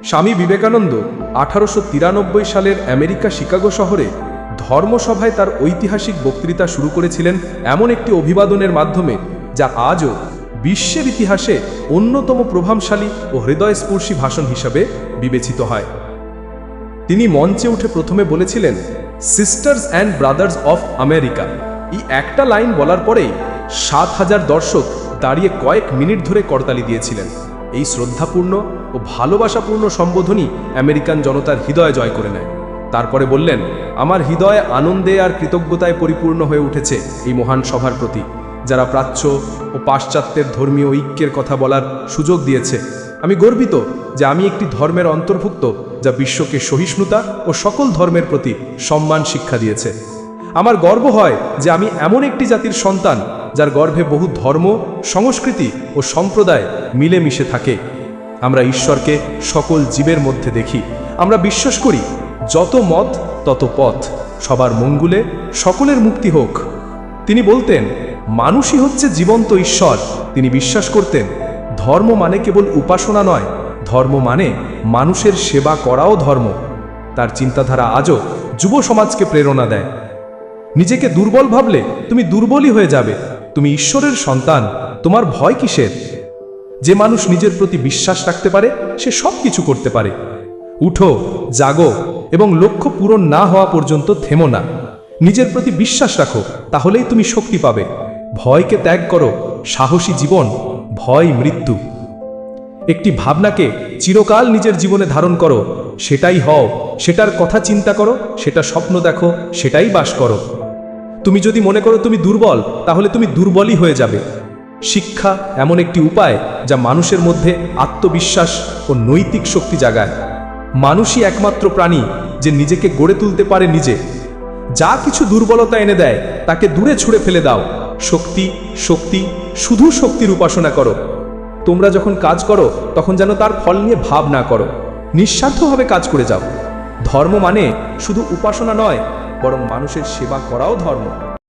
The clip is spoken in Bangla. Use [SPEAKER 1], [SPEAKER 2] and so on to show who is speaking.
[SPEAKER 1] স্বামী বিবেকানন্দ 1893 সালের আমেরিকা শিকাগো শহরে ধর্মসভায় তার ঐতিহাসিক বক্তৃতা শুরু করেছিলেন এমন একটি অভিবাদনের মাধ্যমে, যা আজও বিশ্বের ইতিহাসে অন্যতম প্রভাবশালী ও হৃদয়স্পর্শী ভাষণ হিসাবে বিবেচিত হয়। তিনি মঞ্চে উঠে প্রথমে বলেছিলেন, sisters and brothers of America. এই একটা লাইন বলার পরেই 7,000 দর্শক দাঁড়িয়ে কয়েক মিনিট ধরে করতালি দিয়েছিলেন। এই শ্রদ্ধাপূর্ণ ও ভালোবাসাপূর্ণ সম্বোধনই আমেরিকান জনতার হৃদয় জয় করে নেয়। তারপরে বললেন, আমার হৃদয় আনন্দে আর কৃতজ্ঞতায় পরিপূর্ণ হয়ে উঠেছে এই মহান সভার প্রতি, যারা প্রাচ্য ও পাশ্চাত্যের ধর্মীয় ঐক্যের কথা বলার সুযোগ দিয়েছে। আমি গর্বিত যে আমি একটি ধর্মের অন্তর্ভুক্ত, যা বিশ্বকে সহিষ্ণুতা ও সকল ধর্মের প্রতি সম্মান শিক্ষা দিয়েছে। আমার গর্ব হয় যে আমি এমন একটি জাতির সন্তান, যার গর্ভে বহু ধর্ম, সংস্কৃতি ও সম্প্রদায় মিলেমিশে থাকে। আমরা ঈশ্বরকে সকল জীবের মধ্যে দেখি। আমরা বিশ্বাস করি, যত মত তত পথ, সবার মঙ্গলে সকলের মুক্তি হোক। তিনি বলতেন, মানুষই হচ্ছে জীবন্ত ঈশ্বর। তিনি বিশ্বাস করতেন, ধর্ম মানে কেবল উপাসনা নয়, ধর্ম মানে মানুষের সেবা করাও ধর্ম। তার চিন্তাধারা আজও যুব সমাজকে প্রেরণা দেয়। নিজেকে দুর্বল ভাবলে তুমি দুর্বলই হয়ে যাবে। তুমি ঈশ্বরের সন্তান, তোমার ভয় কিসের? যে মানুষ নিজের প্রতি বিশ্বাস রাখতে পারে, সে সব কিছু করতে পারে। উঠো, জাগো এবং লক্ষ্য পূরণ না হওয়া পর্যন্ত থেমো না। নিজের প্রতি বিশ্বাস রাখো, তাহলেই তুমি শক্তি পাবে। ভয়কে ত্যাগ করো, সাহসী জীবন, ভয় মৃত্যু। একটি ভাবনাকে চিরকাল নিজের জীবনে ধারণ করো, সেটাই হও, সেটার কথা চিন্তা করো, সেটা স্বপ্ন দেখো, সেটাই বাস করো। তুমি যদি মনে করো তুমি দুর্বল, তাহলে তুমি দুর্বলই হয়ে যাবে। শিক্ষা এমন একটি উপায় যা মানুষের মধ্যে আত্মবিশ্বাস ও নৈতিক শক্তি জাগায়। মানুষই একমাত্র প্রাণী যে নিজেকে গড়ে তুলতে পারে নিজে। যা কিছু দুর্বলতা এনে দেয় তাকে দূরে ছুঁড়ে ফেলে দাও। শক্তি, শক্তি, শুধু শক্তির উপাসনা করো। তোমরা যখন কাজ করো তখন যেন তার ফল নিয়ে ভাব না করো, নিঃস্বার্থভাবে কাজ করে যাও। ধর্ম মানে শুধু উপাসনা নয়, বরং মানুষের সেবা করাও ধর্ম।